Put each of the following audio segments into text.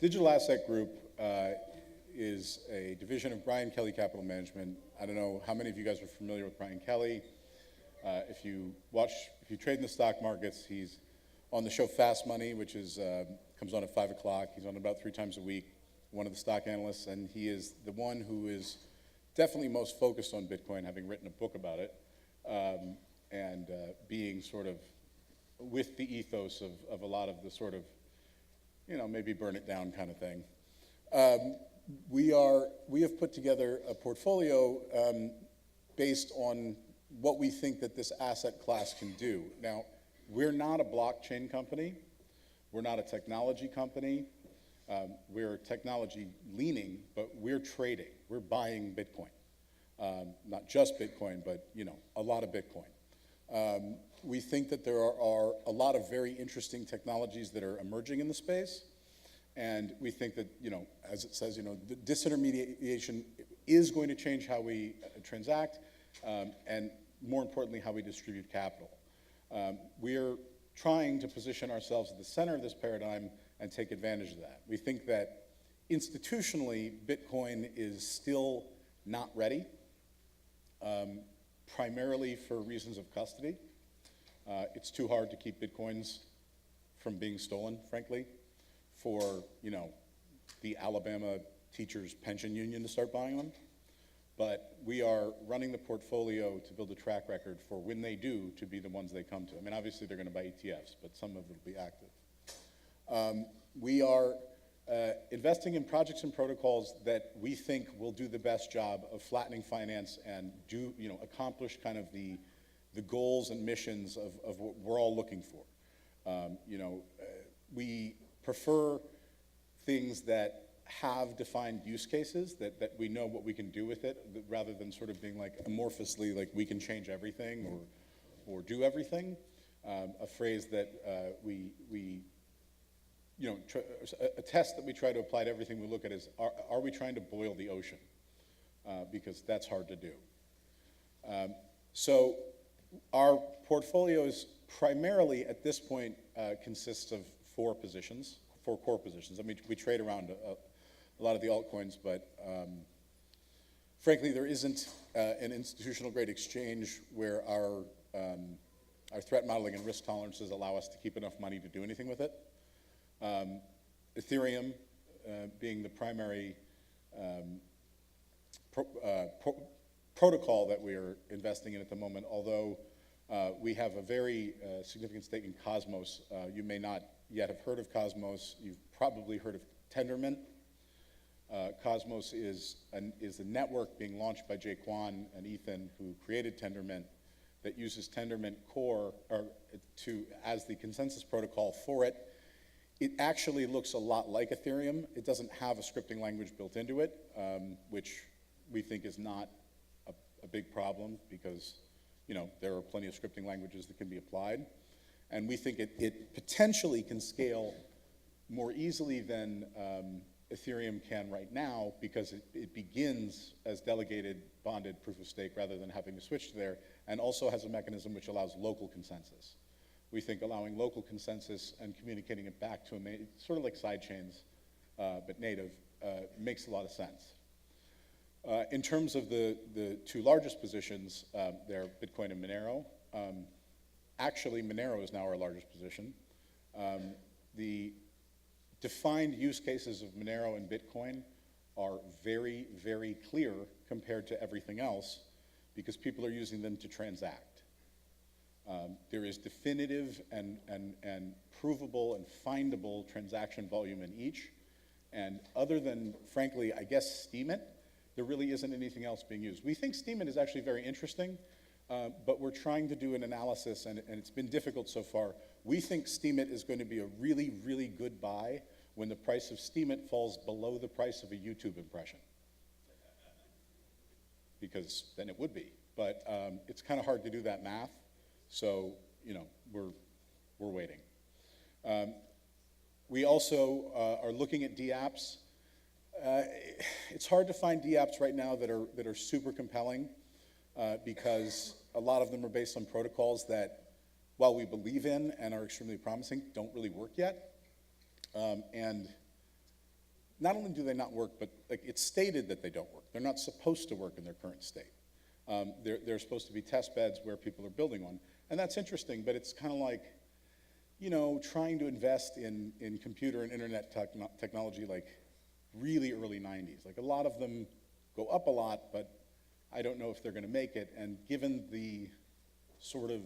Digital Asset Group is a division of Brian Kelly Capital Management. I don't know how many of you guys are familiar with Brian Kelly. If you trade in the stock markets, he's on the show Fast Money, which is comes on at 5 o'clock. He's on about 3 times a week, one of the stock analysts, and he is the one who is definitely most focused on Bitcoin, having written a book about it, and being sort of with the ethos of a lot of the sort of, maybe burn it down kind of thing. We have put together a portfolio based on what we think that this asset class can do. Now, we're not a blockchain company. We're not a technology company. We're technology leaning, but we're trading. We're buying Bitcoin. Not just Bitcoin, but a lot of Bitcoin. We think that there are a lot of very interesting technologies that are emerging in the space. And we think that, as it says, the disintermediation is going to change how we transact, and more importantly, how we distribute capital. We're trying to position ourselves at the center of this paradigm and take advantage of that. We think that institutionally, Bitcoin is still not ready, primarily for reasons of custody. It's too hard to keep Bitcoins from being stolen, frankly, for the Alabama Teachers Pension Union to start buying them. But we are running the portfolio to build a track record for when they do to be the ones they come to. I mean, obviously they're going to buy ETFs, but some of it will be active. We are investing in projects and protocols that we think will do the best job of flattening finance and accomplish kind of the goals and missions of what we're all looking for. We prefer things that have defined use cases, that we know what we can do with it, rather than sort of being like amorphously like we can change everything or do everything. A phrase that a test that we try to apply to everything we look at is, are we trying to boil the ocean? Because that's hard to do. So our portfolio is primarily, at this point, consists of 4 core positions. I mean, we trade around a lot of the altcoins, but frankly, there isn't an institutional grade exchange where our threat modeling and risk tolerances allow us to keep enough money to do anything with it. Ethereum being the primary protocol that we are investing in at the moment, although we have a very significant stake in Cosmos. You may not yet have heard of Cosmos. You've probably heard of Tendermint. Cosmos is a network being launched by Jay Kwan and Ethan, who created Tendermint, that uses Tendermint Core as the consensus protocol for it. It actually looks a lot like Ethereum. It doesn't have a scripting language built into it, which we think is not a big problem, because there are plenty of scripting languages that can be applied. And we think it potentially can scale more easily than Ethereum can right now, because it begins as delegated bonded proof of stake rather than having to switch to there, and also has a mechanism which allows local consensus. We think allowing local consensus and communicating it back to sort of like sidechains, but native, makes a lot of sense. In terms of the 2 largest positions, they're Bitcoin and Monero. Actually, Monero is now our largest position. The defined use cases of Monero and Bitcoin are very, very clear compared to everything else, because people are using them to transact. There is definitive and provable and findable transaction volume in each. And other than, frankly, I guess Steemit, there really isn't anything else being used. We think Steemit is actually very interesting, but we're trying to do an analysis, and it's been difficult so far. We think Steemit is going to be a really, really good buy when the price of Steemit falls below the price of a YouTube impression, because then it would be. But it's kind of hard to do that math, so we're waiting. We also are looking at DApps. It's hard to find DApps right now that are super compelling, because a lot of them are based on protocols that, while we believe in and are extremely promising, don't really work yet. And not only do they not work, but like it's stated that they don't work. They're not supposed to work in their current state. They're supposed to be test beds where people are building on. And that's interesting, but it's kind of like, you know, trying to invest in computer and internet technology like really early 90s. Like a lot of them go up a lot, but I don't know if they're going to make it. And given the sort of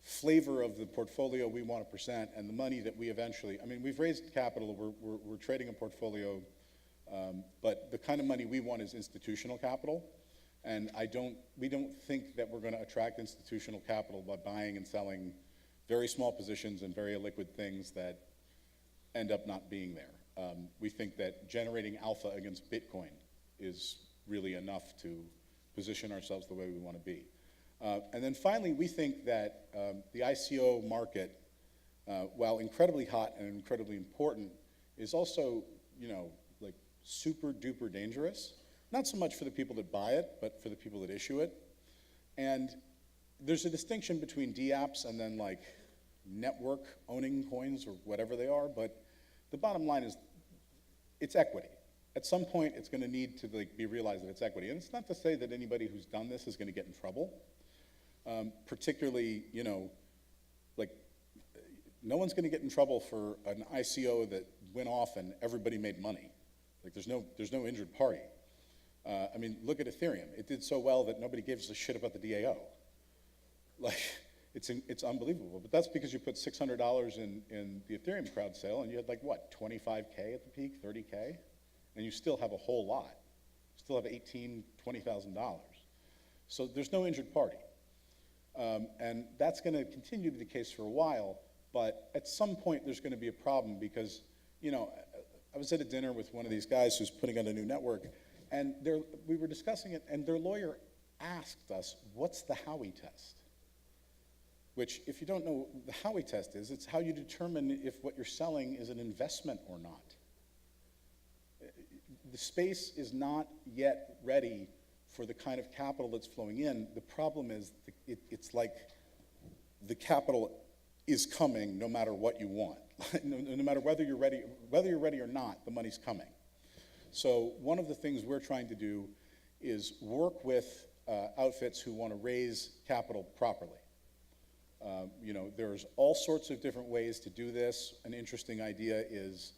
flavor of the portfolio we want to present and the money that we eventually, I mean, we've raised capital, we're trading a portfolio, but the kind of money we want is institutional capital. And we don't think that we're going to attract institutional capital by buying and selling very small positions and very illiquid things that end up not being there. We think that generating alpha against Bitcoin is really enough to position ourselves the way we want to be. And then finally, we think that the ICO market, while incredibly hot and incredibly important, is also, you know, like super duper dangerous. Not so much for the people that buy it, but for the people that issue it. And there's a distinction between DApps and then like network owning coins or whatever they are, but the bottom line is it's equity. At some point, it's going to need to like be realized that it's equity. And it's not to say that anybody who's done this is going to get in trouble. Particularly, you know, like no one's going to get in trouble for an ICO that went off and everybody made money. Like there's no injured party. I mean, look at Ethereum. It did so well that nobody gives a shit about the DAO. Like, it's unbelievable. But that's because you put $600 in the Ethereum crowd sale, and you had like, what, 25K at the peak, 30K? And you still have a whole lot. You still have $18,000, $20,000. So there's no injured party. And that's going to continue to be the case for a while, but at some point there's going to be a problem because, you know, I was at a dinner with one of these guys who's putting on a new network, and we were discussing it, and their lawyer asked us, what's the Howey test? Which, if you don't know what the Howey test is, it's how you determine if what you're selling is an investment or not. The space is not yet ready for the kind of capital that's flowing in. The problem is it's like the capital is coming no matter what you want. No matter whether you're ready or not, the money's coming. So one of the things we're trying to do is work with outfits who want to raise capital properly. You know, there's all sorts of different ways to do this. An interesting idea is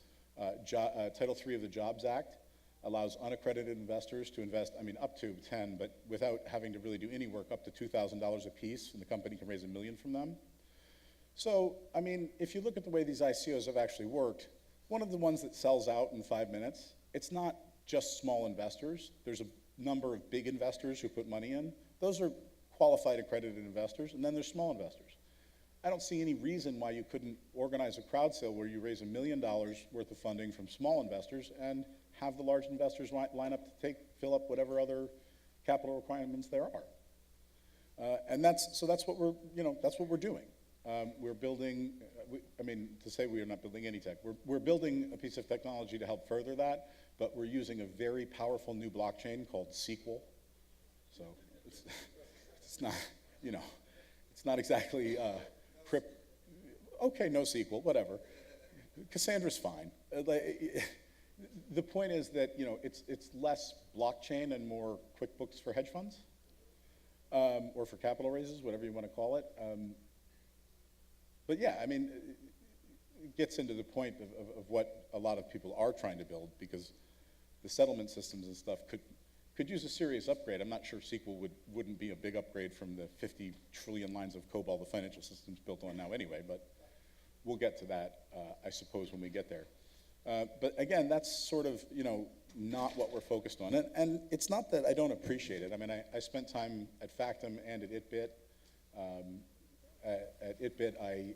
Title III of the Jobs Act allows unaccredited investors to invest, I mean, up to 10, but without having to really do any work, up to $2,000 a piece, and the company can raise $1 million from them. So, I mean, if you look at the way these ICOs have actually worked, one of the ones that sells out in 5 minutes, it's not just small investors. There's a number of big investors who put money in. Those are qualified accredited investors, and then there's small investors. I don't see any reason why you couldn't organize a crowd sale where you raise $1 million worth of funding from small investors and have the large investors line up to fill up whatever other capital requirements there are. And that's what we're doing. We're building, to say we are not building any tech, we're building a piece of technology to help further that, but we're using a very powerful new blockchain called SQL. So it's not, you know, it's not exactly okay, NoSQL, whatever. Cassandra's fine. The point is that, you know, it's less blockchain and more QuickBooks for hedge funds, or for capital raises, whatever you want to call it. But yeah, I mean, it gets into the point of what a lot of people are trying to build, because the settlement systems and stuff could use a serious upgrade. I'm not sure SQL wouldn't be a big upgrade from the 50 trillion lines of COBOL the financial system's built on now anyway, but we'll get to that, I suppose, when we get there. But again, that's sort of, you know, not what we're focused on. And it's not that I don't appreciate it. I mean, I spent time at Factum and at ItBit. At ItBit, I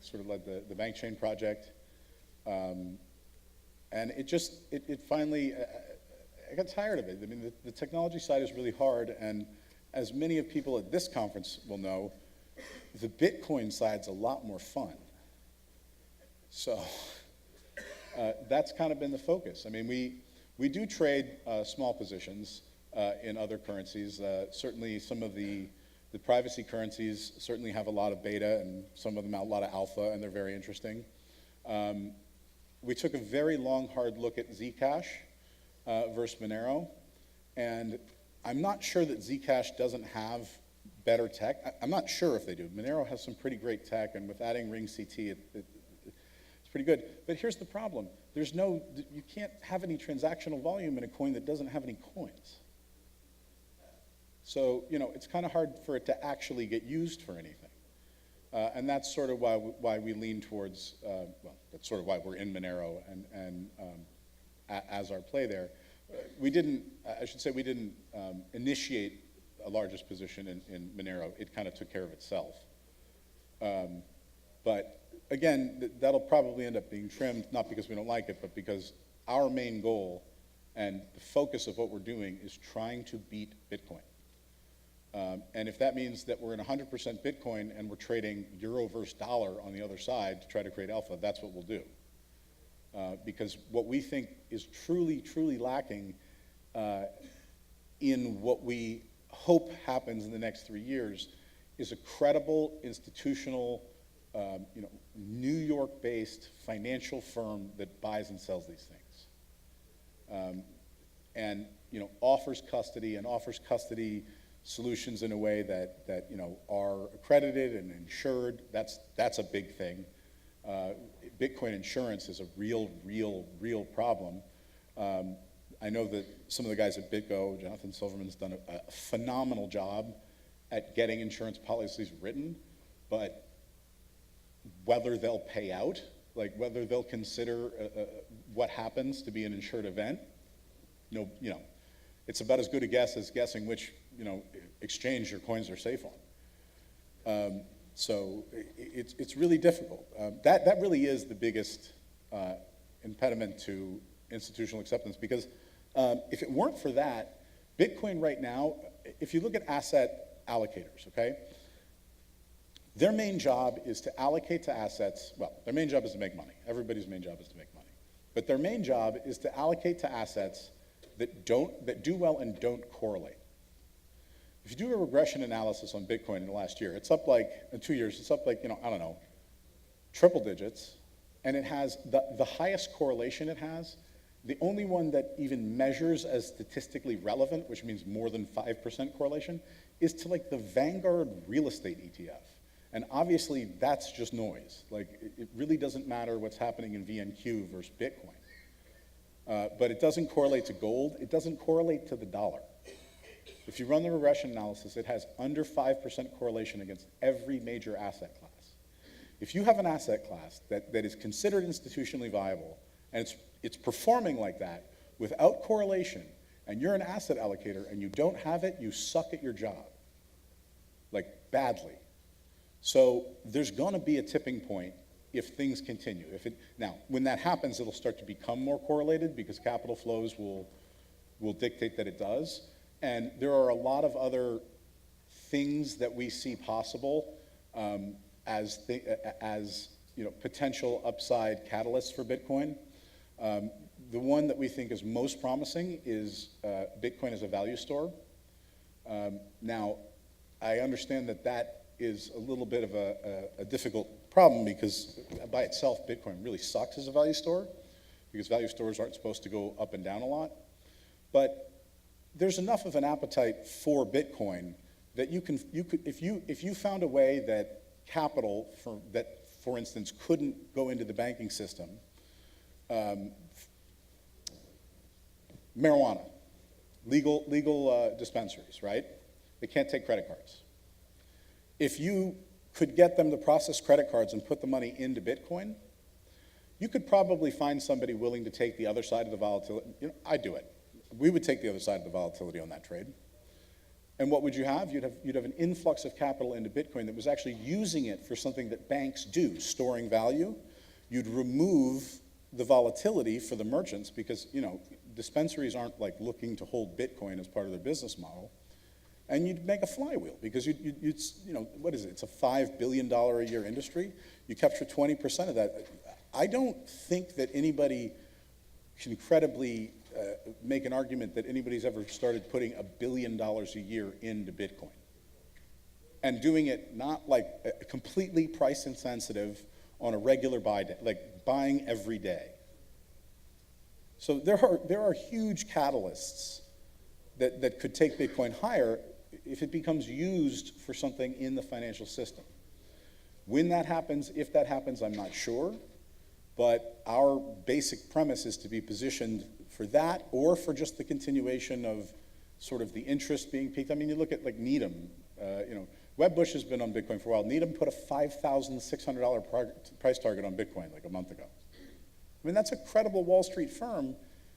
sort of led the bank chain project. And it finally, I got tired of it. I mean, the technology side is really hard, and as many of people at this conference will know, the Bitcoin side's a lot more fun. So that's kind of been the focus. I mean, we do trade small positions in other currencies. Certainly some of the privacy currencies certainly have a lot of beta, and some of them have a lot of alpha, and they're very interesting. we took a very long, hard look at Zcash versus Monero, and I'm not sure that Zcash doesn't have better tech. I'm not sure if they do. Monero has some pretty great tech, and with adding ring CT, it's pretty good. But here's the problem. You can't have any transactional volume in a coin that doesn't have any coins. So, it's kind of hard for it to actually get used for anything. And that's sort of why we lean towards, that's sort of why we're in Monero and as our play there. We didn't initiate a largest position in Monero. It kind of took care of itself. But again, that'll probably end up being trimmed, not because we don't like it, but because our main goal and the focus of what we're doing is trying to beat Bitcoin. And if that means that we're in 100% Bitcoin and we're trading euro versus dollar on the other side to try to create alpha, that's what we'll do. Because what we think is truly, truly lacking in what we hope happens in the next 3 years is a credible institutional, New York-based financial firm that buys and sells these things. And offers custody solutions in a way that are accredited and insured. That's a big thing. Bitcoin insurance is a real problem. I know that some of the guys at BitGo, Jonathan Silverman's done a phenomenal job at getting insurance policies written, but whether they'll pay out, like whether they'll consider what happens to be an insured event, it's about as good a guess as guessing which exchange your coins are safe on. So it's really difficult. That really is the biggest impediment to institutional acceptance, because if it weren't for that, Bitcoin right now, if you look at asset allocators, okay, their main job is to allocate to assets. Well, their main job is to make money. Everybody's main job is to make money. But their main job is to allocate to assets that do well and don't correlate. If you do a regression analysis on Bitcoin in the last year, it's up like, in 2 years, it's up like, I don't know, triple digits, and it has the highest correlation it has. The only one that even measures as statistically relevant, which means more than 5% correlation, is to like the Vanguard real estate ETF. And obviously that's just noise. Like it really doesn't matter what's happening in VNQ versus Bitcoin. But it doesn't correlate to gold. It doesn't correlate to the dollar. If you run the regression analysis, it has under 5% correlation against every major asset class. If you have an asset class that is considered institutionally viable, and it's performing like that without correlation, and you're an asset allocator and you don't have it, you suck at your job, like badly. So there's gonna be a tipping point if things continue. Now, when that happens, it'll start to become more correlated because capital flows will dictate that it does. And there are a lot of other things that we see possible as potential upside catalysts for Bitcoin. The one that we think is most promising is Bitcoin as a value store. Now, I understand that is a little bit of a difficult problem because by itself, Bitcoin really sucks as a value store because value stores aren't supposed to go up and down a lot. But there's enough of an appetite for Bitcoin that if you found a way that capital for instance, couldn't go into the banking system, marijuana, legal dispensaries, right? They can't take credit cards. If you could get them to process credit cards and put the money into Bitcoin, you could probably find somebody willing to take the other side of the volatility. I'd do it. We would take the other side of the volatility on that trade. And what would you have? You'd have an influx of capital into Bitcoin that was actually using it for something that banks do, storing value. You'd remove the volatility for the merchants because, dispensaries aren't like looking to hold Bitcoin as part of their business model. And you'd make a flywheel because you'd what is it? It's a $5 billion a year industry. You capture 20% of that. I don't think that anybody can credibly make an argument that anybody's ever started putting $1 billion a year into Bitcoin. And doing it not like completely price insensitive on a regular buy day, like buying every day. So there are huge catalysts that could take Bitcoin higher if it becomes used for something in the financial system. When that happens, if that happens, I'm not sure, but our basic premise is to be positioned for that or for just the continuation of sort of the interest being peaked. I mean, you look at like Needham, Webbush has been on Bitcoin for a while. Needham put a $5,600 price target on Bitcoin like a month ago. I mean, that's a credible Wall Street firm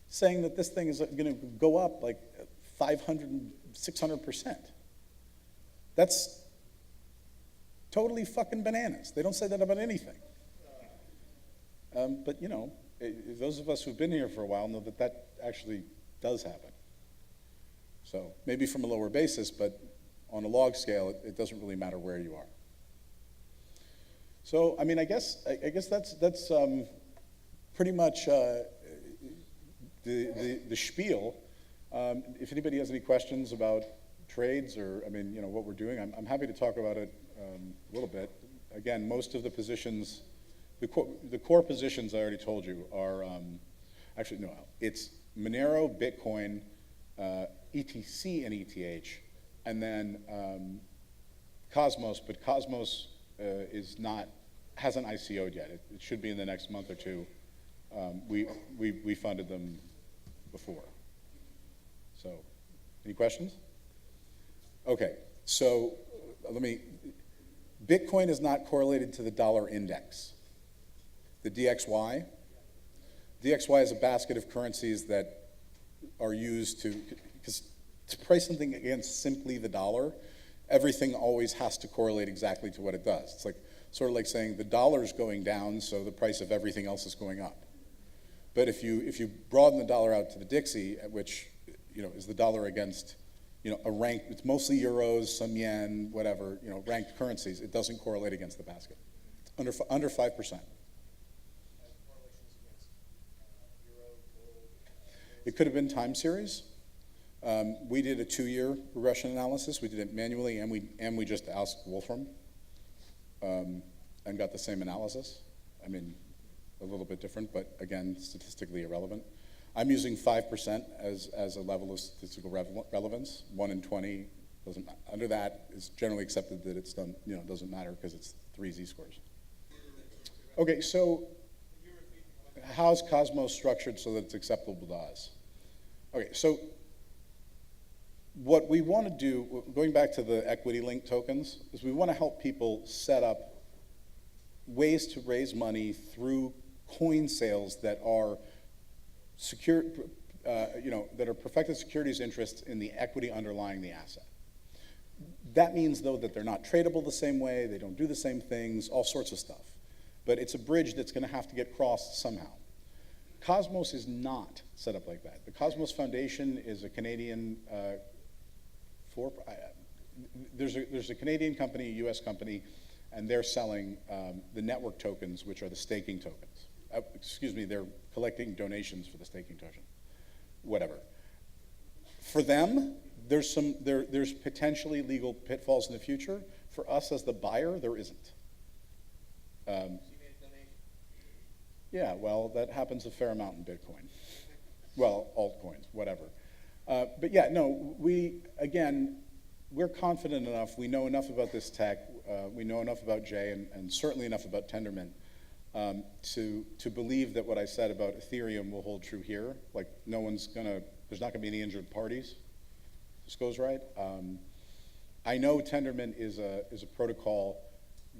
saying that this thing is going to go up like 500, 600%. That's totally fucking bananas. They don't say that about anything. But those of us who've been here for a while know that that actually does happen. So maybe from a lower basis, but on a log scale, it doesn't really matter where you are. So I mean, I guess that's pretty much the spiel. If anybody has any questions about trades or what we're doing, I'm happy to talk about it a little bit. Again, most of the positions, the core positions I already told you are actually no, it's Monero, Bitcoin, ETC, and ETH, and then Cosmos. But Cosmos hasn't ICO'd yet. It should be in the next month or two. We funded them before. So, any questions? Okay, so Bitcoin is not correlated to the dollar index, the DXY. DXY is a basket of currencies that are used because to price something against simply the dollar, everything always has to correlate exactly to what it does. It's like sort of like saying the dollar's going down, so the price of everything else is going up. But if you broaden the dollar out to the Dixie, which is the dollar against a rank, it's mostly euros, some yen, whatever, ranked currencies, it doesn't correlate against the basket. It's under 5%. It could have been time series. We did a 2-year regression analysis. We did it manually, and we just asked Wolfram and got the same analysis. I mean, a little bit different, but again, statistically irrelevant. I'm using 5% as a level of statistical relevance. 1 in 20 doesn't. Under that, it's generally accepted that it's done. Doesn't matter because it's 3 z-scores. Okay, so how's Cosmos structured so that it's acceptable to us? Okay, so what we want to do, going back to the equity-linked tokens, is we want to help people set up ways to raise money through coin sales that are secure, that are perfected securities interests in the equity underlying the asset. That means, though, that they're not tradable the same way, they don't do the same things, all sorts of stuff. But it's a bridge that's going to have to get crossed somehow. Cosmos is not set up like that. The Cosmos Foundation is a Canadian, there's a Canadian company, a US company, and they're selling the network tokens, which are the staking tokens. They're collecting donations for the staking token, whatever. For them, there's potentially legal pitfalls in the future. For us as the buyer, there isn't. Yeah, well, that happens a fair amount in Bitcoin. Well, altcoins, whatever. But yeah, no, we're confident enough, we know enough about this tech, we know enough about Jay, and certainly enough about Tendermint, to believe that what I said about Ethereum will hold true here. Like, there's not gonna be any injured parties. This goes right. I know Tendermint is a protocol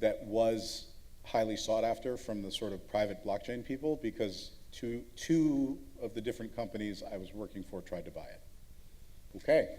that was highly sought after from the sort of private blockchain people because two of the different companies I was working for tried to buy it. Okay.